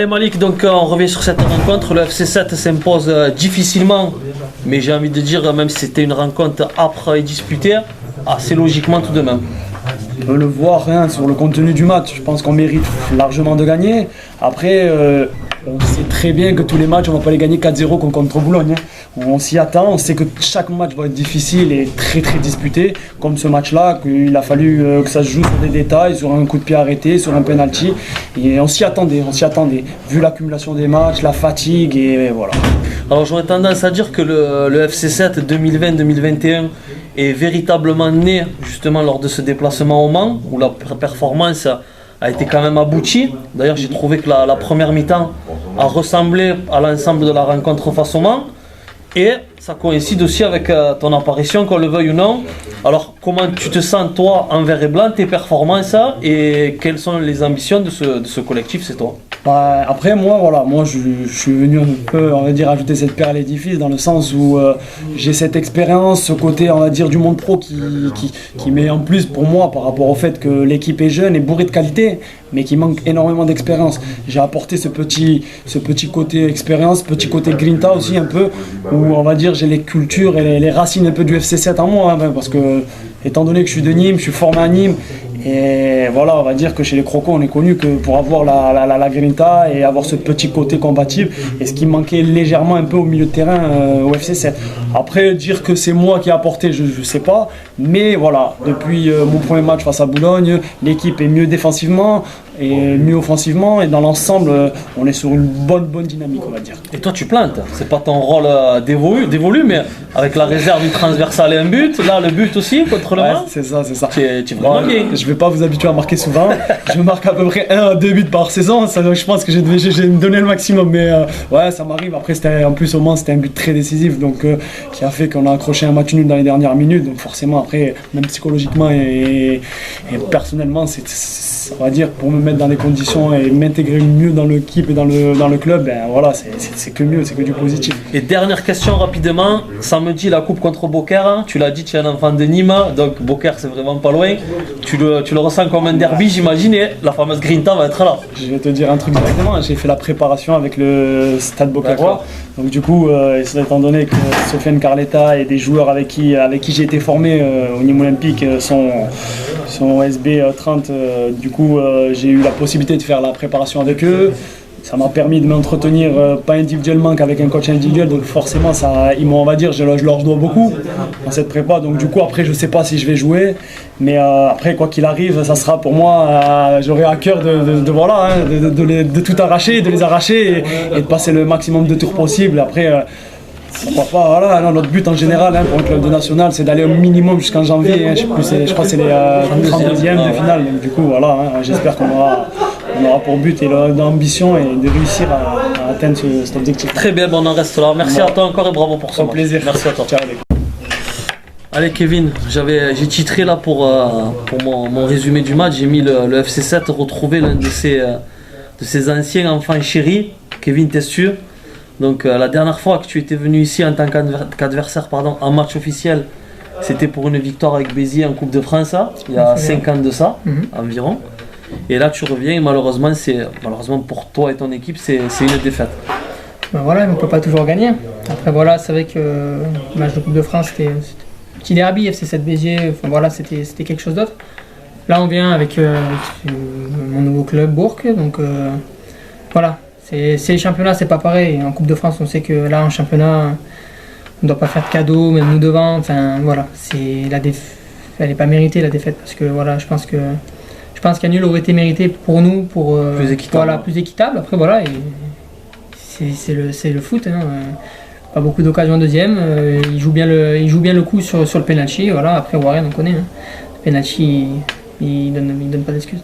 Et Malik, donc on revient sur cette rencontre. Le FC7 s'impose difficilement, mais j'ai envie de dire, même si c'était une rencontre âpre et disputée, assez logiquement tout de même. On peut le voir sur le contenu du match. Je pense qu'on mérite largement de gagner. Après, on sait très bien que tous les matchs, on ne va pas les gagner 4-0 comme contre Boulogne. On s'y attend. On sait que chaque match va être difficile et très très disputé. Comme ce match-là, qu'il a fallu que ça se joue sur des détails, sur un coup de pied arrêté, sur un penalty. Et on s'y attendait. Vu l'accumulation des matchs, la fatigue et voilà. Alors j'aurais tendance à dire que le FC7 2020-2021 est véritablement né justement lors de ce déplacement au Mans, où la performance a été quand même aboutie. D'ailleurs j'ai trouvé que la première mi-temps a ressemblé à l'ensemble de la rencontre face au Mans. Et ça coïncide aussi avec ton apparition, qu'on le veuille ou non. Alors comment tu te sens toi en vert et blanc, tes performances, et quelles sont les ambitions de ce collectif, c'est toi? Après moi je suis venu un peu, on va dire, ajouter cette pierre à l'édifice, dans le sens où j'ai cette expérience, ce côté, on va dire, du monde pro qui met en plus pour moi par rapport au fait que l'équipe est jeune et bourrée de qualité, mais qui manque énormément d'expérience. J'ai apporté ce petit côté expérience, petit côté grinta aussi un peu, où on va dire j'ai les cultures et les racines un peu du FC7 en moi, parce que étant donné que je suis de Nîmes, je suis formé à Nîmes. Et voilà, on va dire que chez les Crocos, on est connu que pour avoir la grinta et avoir ce petit côté combatif, et ce qui manquait légèrement un peu au milieu de terrain au FC7. Après, dire que c'est moi qui ai apporté, je ne sais pas, mais voilà, depuis mon premier match face à Boulogne, l'équipe est mieux défensivement et mieux offensivement, et dans l'ensemble, on est sur une bonne dynamique, on va dire. Et toi tu plantes, c'est pas ton rôle dévolu, mais avec la réserve du transversal et un but, là le but aussi contre le Mans. C'est ça. Tu es vraiment bien. Je vais pas vous habituer à marquer souvent, je marque à peu près 1 à 2 buts par saison, ça, donc je pense que j'ai donné le maximum, mais ouais, ça m'arrive. Après, en plus au Mans, c'était un but très décisif, donc qui a fait qu'on a accroché un match nul dans les dernières minutes, donc forcément après, même psychologiquement et personnellement, on va dire, pour me mettre dans les conditions et m'intégrer mieux dans l'équipe et dans le club, ben voilà, c'est que mieux, c'est que du positif. Et dernière question rapidement, samedi la coupe contre Beaucaire, hein, tu l'as dit, tu es un enfant de Nîmes, donc Beaucaire c'est vraiment pas loin, tu le ressens comme un derby, j'imagine, et la fameuse Grinta va être là. Je vais te dire un truc directement, j'ai fait la préparation avec le Stade Beaucairois, donc du coup, étant donné que Sofiane Carletta et des joueurs avec qui j'ai été formé au Nîmes Olympique sont SB 30, du coup j'ai eu la possibilité de faire la préparation avec eux. Ça m'a permis de m'entretenir pas individuellement qu'avec un coach individuel, donc forcément on va dire, je leur dois beaucoup dans cette prépa, donc du coup après je sais pas si je vais jouer, mais après quoi qu'il arrive, ça sera pour moi, j'aurai à cœur de tout arracher, de les arracher et de passer le maximum de tours possible. Après pourquoi pas, voilà, notre but en général pour un club de national, c'est d'aller au minimum jusqu'en janvier, je crois que c'est les 32e de finale, donc du coup voilà, j'espère qu'on aura pour but et l'ambition et de réussir à atteindre cet objectif. Très bien, on en reste là. Merci à toi encore et bravo pour ce match. Plaisir. Merci à toi. Ciao. Allez Kevin, j'ai titré là pour mon résumé du match, j'ai mis le FC7 retrouver l'un de ses anciens enfants chéris, Kevin Testu. Donc la dernière fois que tu étais venu ici en tant qu'adversaire en match officiel, c'était pour une victoire avec Béziers en Coupe de France, il y a 5 ans de ça environ. Et là tu reviens et malheureusement pour toi et ton équipe c'est une défaite. Ben voilà, on ne peut pas toujours gagner. Après voilà, c'est vrai que le match de Coupe de France c'était un petit derby, FC7 Béziers, enfin, voilà, c'était quelque chose d'autre. Là on vient avec mon nouveau club Bourg, donc voilà. C'est les championnats, c'est pas pareil. En Coupe de France, on sait que là, en championnat, on ne doit pas faire de cadeaux, même nous devant. Enfin, voilà, elle n'est pas méritée, la défaite, parce que voilà, je pense qu'un nul aurait été mérité pour nous, plus équitable. Voilà, plus équitable. Après, voilà, c'est le foot. Pas beaucoup d'occasions en deuxième. Il joue bien le coup sur le penalty. Voilà, après, Warren, on connaît. Le penalty, il donne pas d'excuses.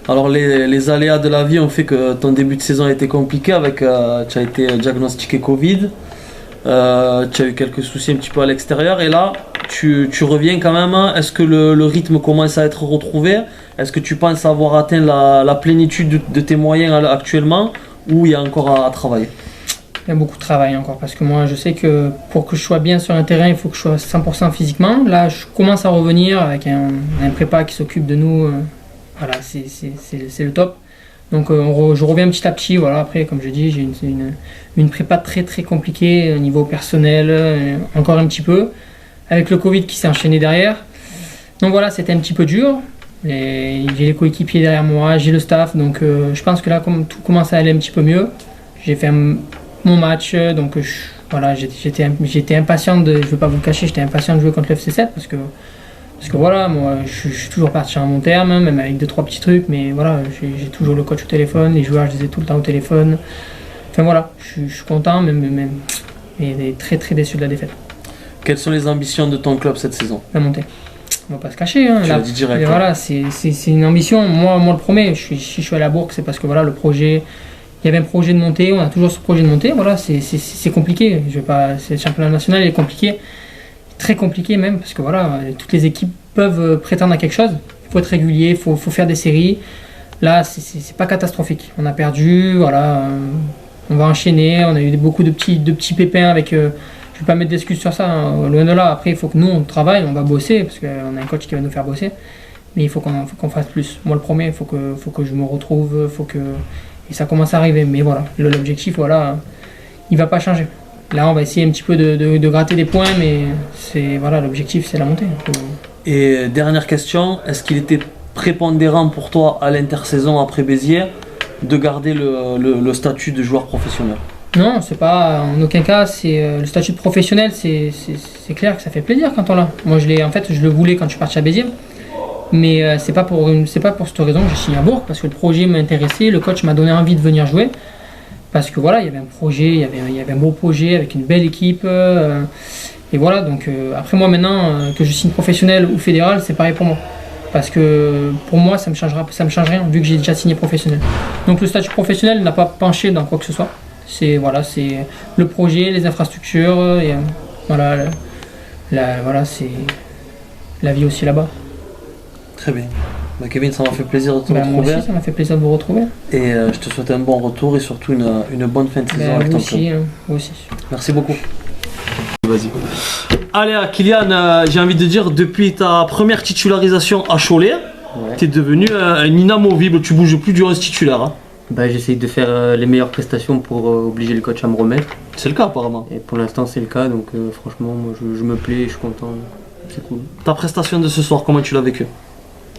Alors les aléas de la vie ont fait que ton début de saison a été compliqué tu as été diagnostiqué Covid, tu as eu quelques soucis un petit peu à l'extérieur et là tu reviens quand même. Est-ce que le rythme commence à être retrouvé? Est-ce que tu penses avoir atteint la plénitude de tes moyens actuellement ou il y a encore à travailler? Il y a beaucoup de travail encore parce que moi je sais que pour que je sois bien sur un terrain il faut que je sois 100% physiquement. Là je commence à revenir avec un prépa qui s'occupe de nous. Voilà, c'est le top. Donc je reviens petit à petit. Voilà. Après, comme je dis, j'ai une prépa très très compliquée au niveau personnel, encore un petit peu, avec le Covid qui s'est enchaîné derrière. Donc voilà, c'était un petit peu dur. Et j'ai les coéquipiers derrière moi, j'ai le staff, donc je pense que là, comme tout commence à aller un petit peu mieux, j'ai fait mon match, donc voilà, j'étais impatient je ne vais pas vous le cacher, j'étais impatient de jouer contre le FC7 parce que voilà, moi je suis toujours parti à mon terme, même avec 2-3 petits trucs, mais voilà, j'ai toujours le coach au téléphone, les joueurs je les ai tout le temps au téléphone. Enfin voilà, je suis content, même, mais très très déçu de la défaite. Quelles sont les ambitions de ton club cette saison? La montée. On va pas se cacher. Hein, tu l'as dit direct. Et voilà, c'est une ambition. Moi le premier, si je suis à la Bourg, c'est parce que voilà, il y avait un projet de montée, on a toujours ce projet de montée. Voilà, c'est compliqué. Le championnat national est compliqué, très compliqué même, parce que voilà, toutes les équipes peuvent prétendre à quelque chose. Il faut être régulier, il faut faire des séries. Là, c'est pas catastrophique. On a perdu, voilà, on va enchaîner. On a eu beaucoup de petits pépins avec. Je ne vais pas mettre d'excuses sur ça, hein. Loin de là. Après, il faut que nous, on travaille, on va bosser, parce qu'on a un coach qui va nous faire bosser. Mais il faut qu'on fasse plus. Moi, le premier, il faut que je me retrouve, et ça commence à arriver. Mais voilà, l'objectif, voilà, il ne va pas changer. Là, on va essayer un petit peu de gratter des points, mais voilà, l'objectif, c'est la montée. Et dernière question, est-ce qu'il était prépondérant pour toi à l'intersaison après Béziers de garder le statut de joueur professionnel? Non, c'est pas en aucun cas. C'est le statut de professionnel, c'est clair que ça fait plaisir quand on l'a. Moi, je le voulais quand je suis parti à Béziers, mais c'est pas pour cette raison que j'ai signé à Bourg, parce que le projet m'intéressait, le coach m'a donné envie de venir jouer, parce que voilà, il y avait un projet, il y avait un beau projet avec une belle équipe, et voilà. Donc après moi maintenant que je signe professionnel ou fédéral, c'est pareil pour moi. Parce que pour moi, ça me change rien vu que j'ai déjà signé professionnel. Donc le statut professionnel n'a pas penché dans quoi que ce soit. C'est le projet, les infrastructures, et voilà, c'est la vie aussi là-bas. Très bien. Bah Kevin, ça m'a fait plaisir de te Moi retrouver. aussi, ça m'a fait plaisir de vous retrouver. Et je te souhaite un bon retour et surtout une bonne fin de saison avec ton club. Vous aussi. Merci beaucoup. Vas-y. Allez, Kylian, j'ai envie de dire, depuis ta première titularisation à Cholet, tu es devenu un inamovible, tu bouges plus du 11 titulaire. Hein. Bah, j'essaye de faire les meilleures prestations pour obliger le coach à me remettre. C'est le cas apparemment. Et pour l'instant c'est le cas, donc franchement moi je me plais, je suis content, c'est cool. Ta prestation de ce soir, comment tu l'as vécue?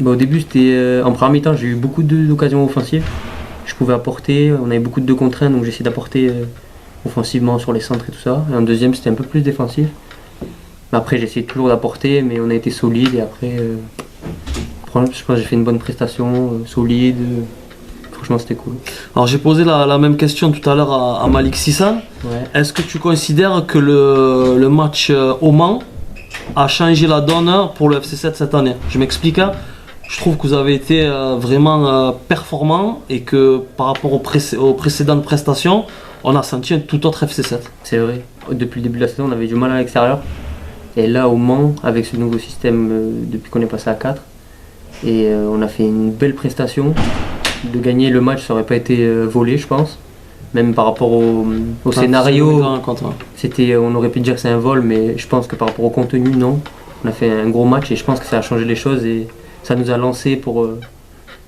Bah, au début c'était en première mi-temps, j'ai eu beaucoup d'occasions offensives. Je pouvais apporter, on avait beaucoup de 2 contre 1, donc j'essayais d'apporter offensivement sur les centres et tout ça. Et en deuxième c'était un peu plus défensif. Mais après j'essayais toujours d'apporter, mais on a été solide et après je pense que j'ai fait une bonne prestation, solide. Franchement, c'était cool. Alors j'ai posé la même question tout à l'heure à Malik Sissan. Ouais. Est-ce que tu considères que le match au Mans a changé la donne pour le FC7 cette année? Je m'explique. Je trouve que vous avez été vraiment performant et que par rapport aux précédentes prestations, on a senti un tout autre FC7. C'est vrai. Depuis le début de la saison, on avait du mal à l'extérieur. Et là, au Mans, avec ce nouveau système, depuis qu'on est passé à 4, et on a fait une belle prestation. De gagner le match, ça aurait pas été volé, je pense. Même par rapport au scénario, on aurait pu dire que c'est un vol, mais je pense que par rapport au contenu, non. On a fait un gros match et je pense que ça a changé les choses et ça nous a lancé pour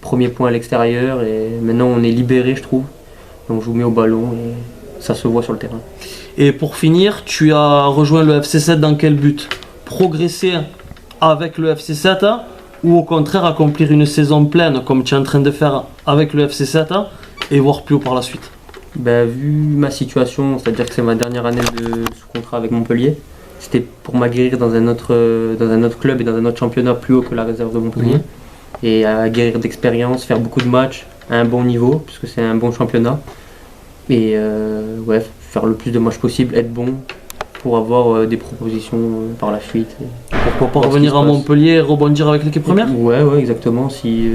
premier point à l'extérieur et maintenant on est libéré, je trouve. Donc je vous mets au ballon et ça se voit sur le terrain. Et pour finir, tu as rejoint le FC7 dans quel but? Progresser avec le FC7 ou au contraire accomplir une saison pleine comme tu es en train de faire avec le FC7 et voir plus haut par la suite? Ben, vu ma situation, c'est-à-dire que c'est ma dernière année sous contrat avec Montpellier, c'était pour m'aguerrir dans un autre club et dans un autre championnat plus haut que la réserve de Montpellier. Et à acquérir d'expérience, faire beaucoup de matchs à un bon niveau, puisque c'est un bon championnat. Et faire le plus de matchs possible, être bon pour avoir des propositions par la suite. Pourquoi pas revenir à Montpellier et rebondir avec l'équipe première? Ouais, exactement. Si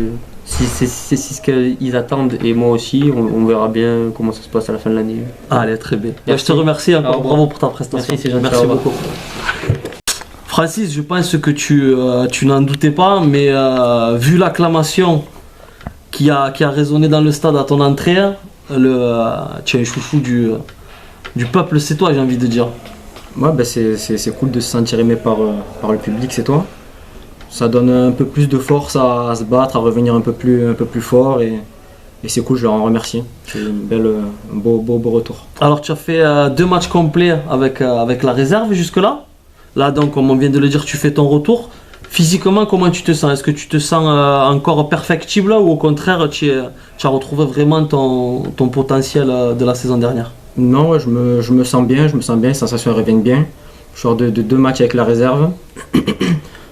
c'est ce qu'ils attendent et moi aussi, on verra bien comment ça se passe à la fin de l'année. Allez, très bien. Je te remercie encore, bravo pour ta prestation. Merci, c'est gentil. Merci beaucoup. Francis, je pense que tu n'en doutais pas, mais vu l'acclamation qui a résonné dans le stade à ton entrée, tu es un chouchou du peuple, c'est toi, j'ai envie de dire. Ouais, c'est cool de se sentir aimé par le public, c'est toi. Ça donne un peu plus de force à se battre, à revenir un peu plus fort et c'est cool, je leur en remercie. C'est un beau retour. Alors tu as fait 2 matchs complets avec la réserve jusque-là. Là donc comme on vient de le dire, tu fais ton retour. Physiquement, comment tu te sens? Est-ce que tu te sens encore perfectible ou au contraire tu as retrouvé vraiment ton potentiel de la saison dernière? Non, ouais, je me sens bien, les sensations reviennent bien. Je sors de 2 matchs avec la réserve.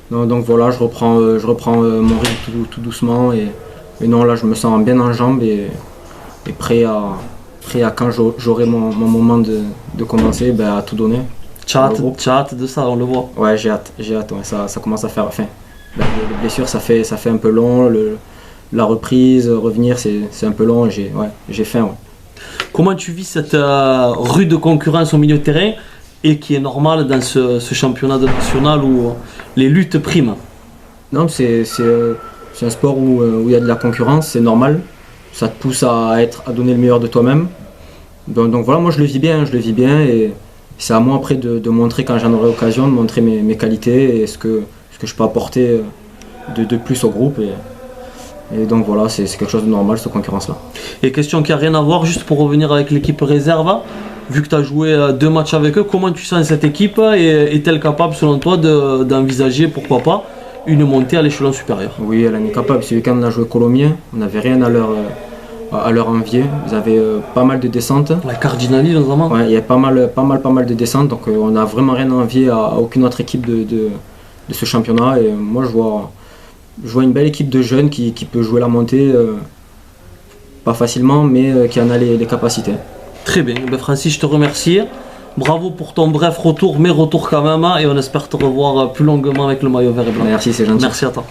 donc voilà, je reprends mon rythme tout doucement. Et non, là je me sens bien en jambes et prêt à quand j'aurai mon moment de commencer, à tout donner. Tu as hâte de ça, on le voit. Ouais, j'ai hâte, ouais, ça commence à faire faim. Les blessures, ça fait un peu long, la reprise, revenir, c'est un peu long, j'ai faim. Ouais. Comment tu vis cette rude concurrence au milieu de terrain et qui est normale dans ce championnat national où les luttes priment? Non, c'est un sport où il y a de la concurrence, c'est normal, ça te pousse à donner le meilleur de toi-même. Donc voilà, moi je le vis bien et c'est à moi après de montrer quand j'en aurai l'occasion, de montrer mes qualités et ce que je peux apporter de plus au groupe. Et donc voilà, c'est quelque chose de normal cette concurrence-là. Et question qui n'a rien à voir, juste pour revenir avec l'équipe réserve, vu que tu as joué 2 matchs avec eux, comment tu sens cette équipe et est-elle capable selon toi d'envisager, pourquoi pas, une montée à l'échelon supérieur? Oui, elle en est capable. Ce week-end on a joué Colomiers, on n'avait rien à leur envier. Ils avaient pas mal de descentes. La Cardinali notamment. Ouais, il y a pas mal de descentes, donc on n'a vraiment rien à envier à aucune autre équipe de ce championnat. Et moi je vois une belle équipe de jeunes qui peut jouer la montée, pas facilement, mais qui en a les capacités. Très bien, Francis, je te remercie. Bravo pour ton bref retour, mais retour quand même, et on espère te revoir plus longuement avec le maillot vert et blanc. Merci, c'est gentil. Merci à toi.